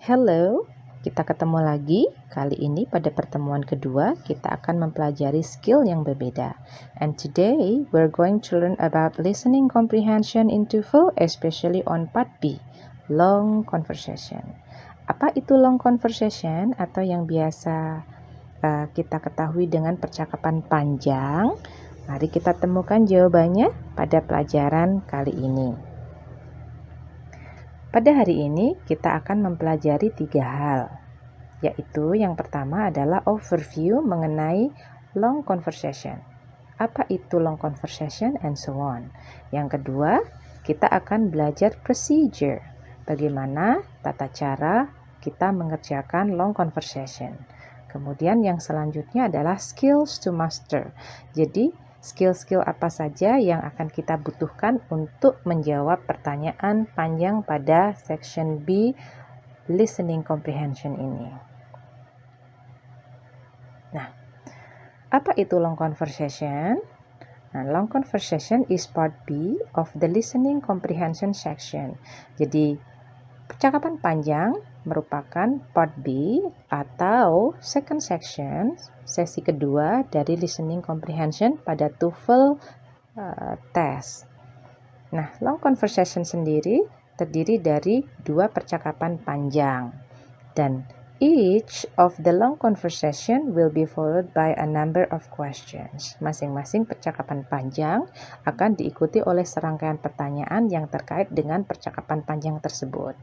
Hello, kita ketemu lagi. Kali ini pada pertemuan kedua kita akan mempelajari skill yang berbeda. And today we're going to learn about listening comprehension in TOEFL, especially on part B, long conversation. Apa itu long conversation atau yang biasa kita ketahui dengan percakapan panjang? Mari kita temukan jawabannya pada pelajaran kali ini. Pada hari ini kita akan mempelajari 3 hal, yaitu yang pertama adalah overview mengenai long conversation. Apa itu long conversation and so on. Yang kedua, kita akan belajar procedure, bagaimana tata cara kita mengerjakan long conversation. Kemudian yang selanjutnya adalah skills to master. Jadi skill-skill apa saja yang akan kita butuhkan untuk menjawab pertanyaan panjang pada section B listening comprehension ini. Nah, apa itu long conversation? Nah, long conversation is part B of the listening comprehension section. Jadi, percakapan panjang merupakan part B atau second section, sesi kedua dari listening comprehension pada TOEFL test. Nah, long conversation sendiri terdiri dari 2 percakapan panjang dan each of the long conversation will be followed by a number of questions. Masing-masing percakapan panjang akan diikuti oleh serangkaian pertanyaan yang terkait dengan percakapan panjang tersebut.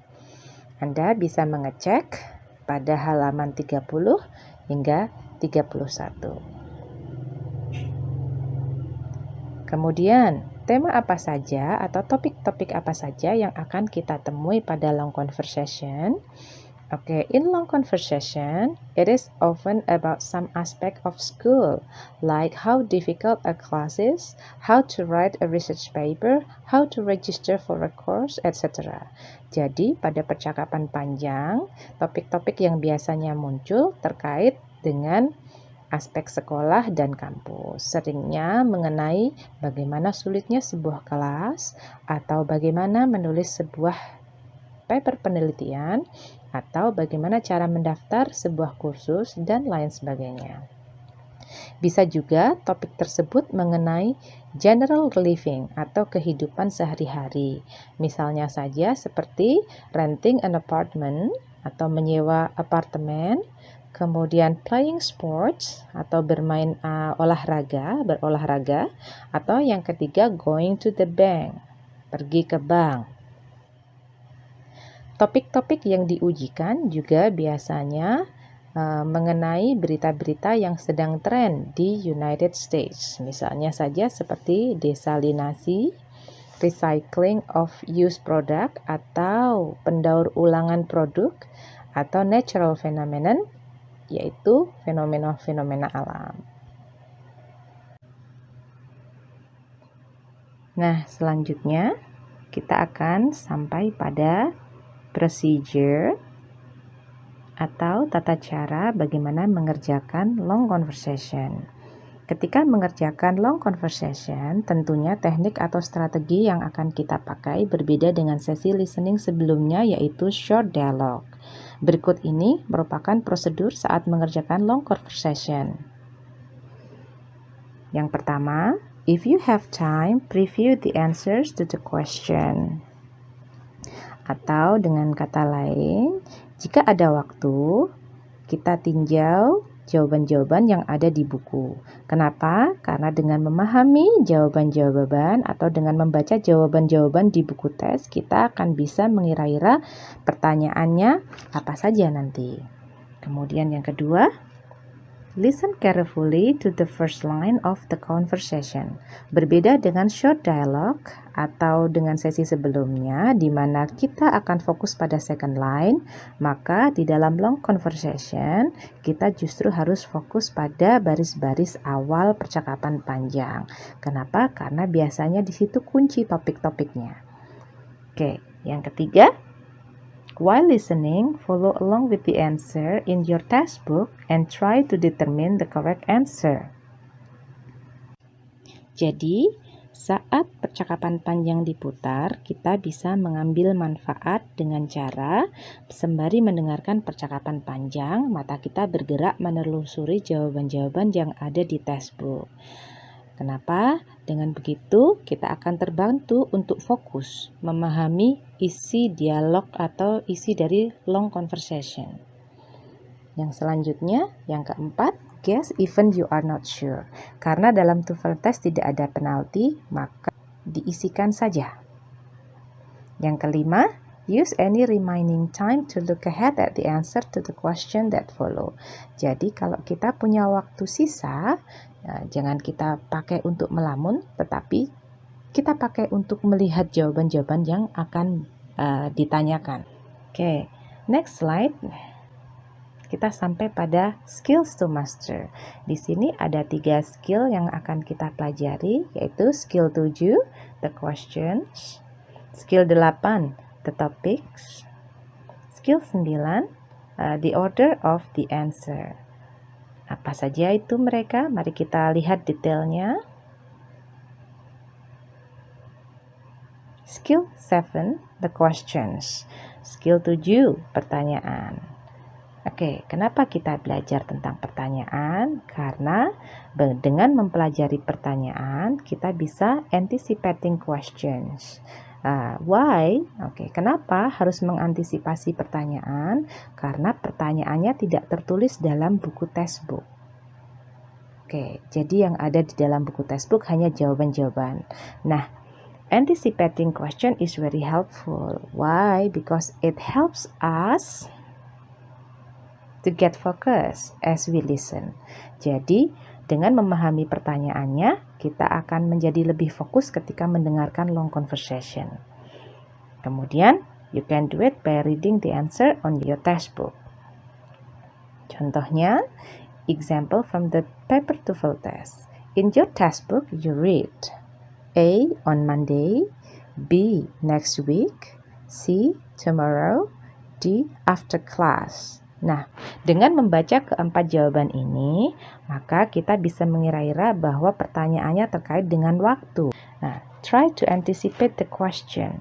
Anda bisa mengecek pada halaman 30 hingga 31. Kemudian, tema apa saja atau topik-topik apa saja yang akan kita temui pada long conversation? In long conversation, it is often about some aspect of school, like how difficult a class is, how to write a research paper, how to register for a course, etc. Jadi, pada percakapan panjang, topik-topik yang biasanya muncul terkait dengan aspek sekolah dan kampus. Seringnya mengenai bagaimana sulitnya sebuah kelas, atau bagaimana menulis sebuah paper penelitian, atau bagaimana cara mendaftar sebuah kursus, dan lain sebagainya. Bisa juga topik tersebut mengenai general living atau kehidupan sehari-hari. Misalnya saja seperti renting an apartment atau menyewa apartemen, kemudian playing sports atau bermain berolahraga, atau yang ketiga going to the bank, pergi ke bank. Topik-topik yang diujikan juga biasanya mengenai berita-berita yang sedang tren di United States. Misalnya saja seperti desalinasi, recycling of used product atau pendaur ulangan produk, atau natural phenomenon, yaitu fenomena-fenomena alam. Nah, selanjutnya kita akan sampai pada procedure atau tata cara bagaimana mengerjakan long conversation. Ketika mengerjakan long conversation, tentunya teknik atau strategi yang akan kita pakai berbeda dengan sesi listening sebelumnya, yaitu short dialogue. Berikut ini merupakan prosedur saat mengerjakan long conversation. Yang pertama, if you have time, preview the answers to the question. Atau dengan kata lain, jika ada waktu, kita tinjau jawaban-jawaban yang ada di buku. Kenapa? Karena dengan memahami jawaban-jawaban atau dengan membaca jawaban-jawaban di buku tes, kita akan bisa mengira-ira pertanyaannya apa saja nanti. Kemudian yang kedua, listen carefully to the first line of the conversation. Berbeda dengan short dialogue atau dengan sesi sebelumnya di mana kita akan fokus pada second line, maka di dalam long conversation kita justru harus fokus pada baris-baris awal percakapan panjang. Kenapa? Karena biasanya di situ kunci topik-topiknya. Yang ketiga, while listening, follow along with the answer in your textbook and try to determine the correct answer. Jadi, Saat percakapan panjang diputar, kita bisa mengambil manfaat dengan cara sembari mendengarkan percakapan panjang, mata kita bergerak menelusuri jawaban-jawaban yang ada di textbook. Kenapa? Dengan begitu, kita akan terbantu untuk fokus memahami isi dialog atau isi dari long conversation. Yang selanjutnya, yang keempat, guess even you are not sure. Karena dalam TOEFL test tidak ada penalti, maka diisikan saja. Yang kelima, use any remaining time to look ahead at the answer to the question that follow. Jadi kalau kita punya waktu sisa, jangan kita pakai untuk melamun, tetapi kita pakai untuk melihat jawaban-jawaban yang akan ditanyakan. Oke, next slide. Kita sampai pada skills to master. Di sini ada 3 skill yang akan kita pelajari, yaitu skill 7, the questions, skill 8, the topics, skill 9, the order of the answer. Apa saja itu mereka? Mari kita lihat detailnya. Skill 7, the questions. Skill 7, pertanyaan. Oke, kenapa kita belajar tentang pertanyaan? Karena dengan mempelajari pertanyaan, kita bisa anticipating questions. Why? Oke, kenapa harus mengantisipasi pertanyaan? Karena pertanyaannya tidak tertulis dalam buku textbook. Oke, jadi yang ada di dalam buku textbook hanya jawaban-jawaban. Nah, anticipating question is very helpful. Why? Because it helps us to get focus as we listen. Jadi, dengan memahami pertanyaannya, kita akan menjadi lebih fokus ketika mendengarkan long conversation. Kemudian, you can do it by reading the answer on your textbook. Contohnya, example from the paper TOEFL test. In your textbook, you read A. On Monday, B. Next week, C. Tomorrow, D. After class. Nah, dengan membaca keempat jawaban ini, maka kita bisa mengira-ira bahwa pertanyaannya terkait dengan waktu. Nah, try to anticipate the question.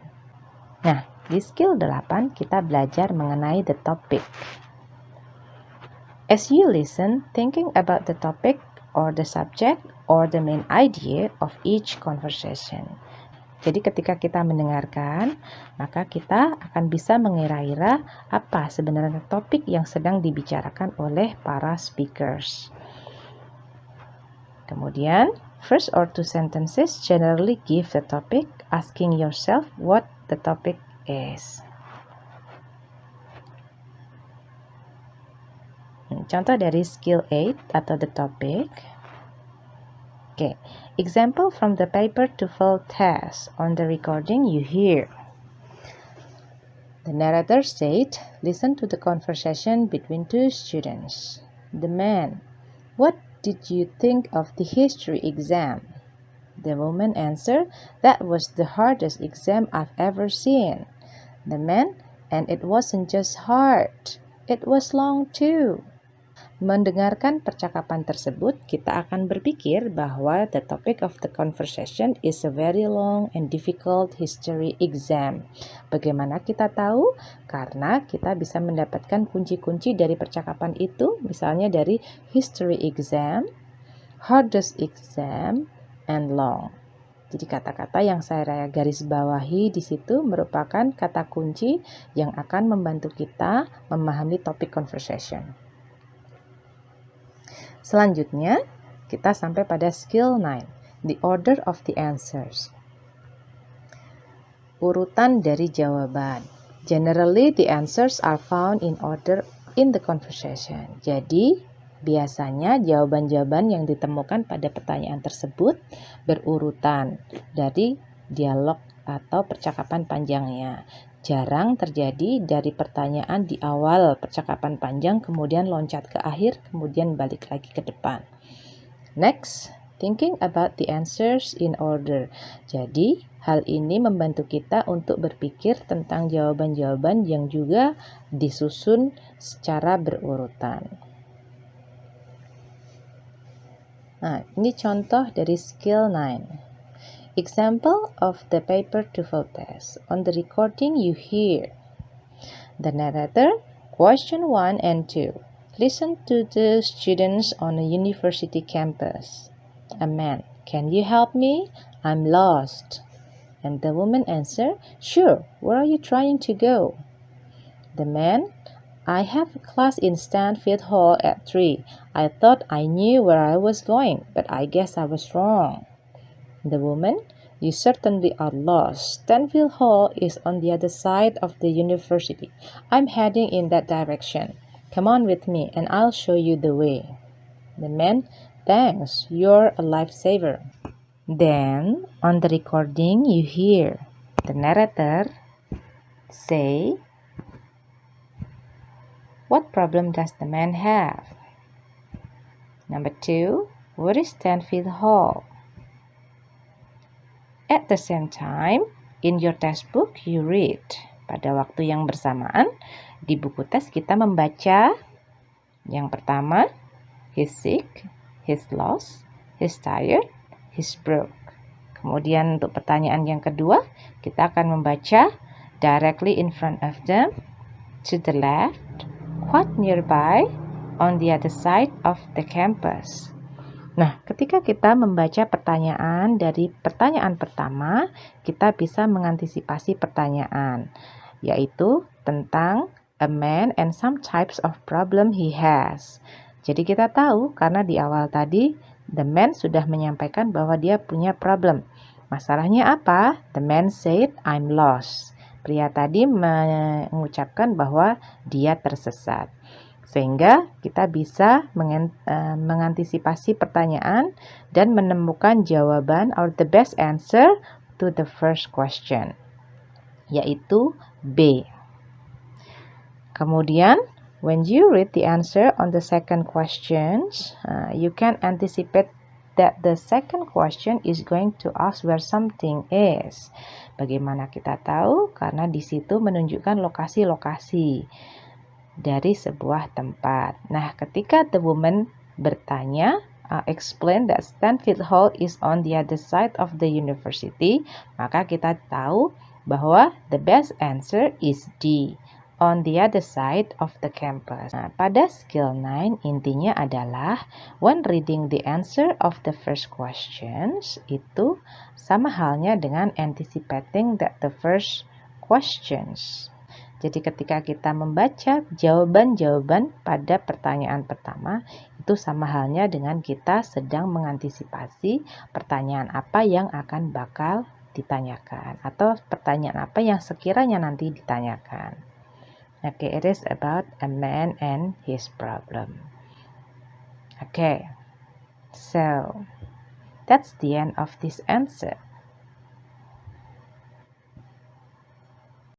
Nah, di skill 8 kita belajar mengenai the topic. As you listen, thinking about the topic or the subject or the main idea of each conversation. Jadi ketika kita mendengarkan, maka kita akan bisa mengira-ira apa sebenarnya topik yang sedang dibicarakan oleh para speakers. Kemudian, first or two sentences generally give the topic, asking yourself what the topic is. Contoh dari skill 8 atau the topic. Okay, example from the paper TOEFL test. On the recording you hear. The narrator said, listen to the conversation between two students. The man, what did you think of the history exam? The woman answered, that was the hardest exam I've ever seen. The man, and it wasn't just hard, it was long too. Mendengarkan percakapan tersebut, kita akan berpikir bahwa the topic of the conversation is a very long and difficult history exam. Bagaimana kita tahu? Karena kita bisa mendapatkan kunci-kunci dari percakapan itu, misalnya dari history exam, hardest exam, and long. Jadi kata-kata yang saya garis bawahi di situ merupakan kata kunci yang akan membantu kita memahami topik conversation. Selanjutnya, kita sampai pada skill 9, the order of the answers. Urutan dari jawaban. Generally, the answers are found in order in the conversation. Jadi, biasanya jawaban-jawaban yang ditemukan pada pertanyaan tersebut berurutan dari dialog atau percakapan panjangnya. Jarang terjadi dari pertanyaan di awal percakapan panjang, kemudian loncat ke akhir, kemudian balik lagi ke depan. Next, thinking about the answers in order. Jadi, hal ini membantu kita untuk berpikir tentang jawaban-jawaban yang juga disusun secara berurutan. Nah, ini contoh dari skill 9. Example of the paper TOEFL test. On the recording you hear the narrator, question 1 and 2. Listen to the students on a university campus. A man, can you help me? I'm lost. And the woman answer, sure, where are you trying to go? The man, I have a class in Stanfield Hall at 3. I thought I knew where I was going, but I guess I was wrong. The woman, you certainly are lost. Stanfield Hall is on the other side of the university. I'm heading in that direction. Come on with me and I'll show you the way. The man, thanks, you're a lifesaver. Then, on the recording, you hear the narrator say, what problem does the man have? Number 2, where is Stanfield Hall? At the same time, in your textbook you read. Pada waktu yang bersamaan, di buku tes kita membaca yang pertama, he's sick, he's lost, he's tired, he's broke. Kemudian untuk pertanyaan yang kedua, kita akan membaca directly in front of them, to the left, quite nearby, on the other side of the campus. Nah, ketika kita membaca pertanyaan dari pertanyaan pertama, kita bisa mengantisipasi pertanyaan, yaitu tentang a man and some types of problem he has. Jadi kita tahu karena di awal tadi, the man sudah menyampaikan bahwa dia punya problem. Masalahnya apa? The man said, I'm lost. Pria tadi mengucapkan bahwa dia tersesat. Sehingga kita bisa mengantisipasi pertanyaan dan menemukan jawaban or the best answer to the first question, yaitu B. Kemudian, when you read the answer on the second question, you can anticipate that the second question is going to ask where something is. Bagaimana kita tahu? Karena di situ menunjukkan lokasi-lokasi dari sebuah tempat. Nah, ketika the woman bertanya, explain that Stanfield Hall is on the other side of the university, maka kita tahu bahwa the best answer is D, on the other side of the campus. Nah, pada skill 9 intinya adalah when reading the answer of the first questions, itu sama halnya dengan anticipating that the first questions. Jadi ketika kita membaca jawaban-jawaban pada pertanyaan pertama, itu sama halnya dengan kita sedang mengantisipasi pertanyaan apa yang akan bakal ditanyakan, atau pertanyaan apa yang sekiranya nanti ditanyakan. Okay, it is about a man and his problem. Okay, so that's the end of this answer.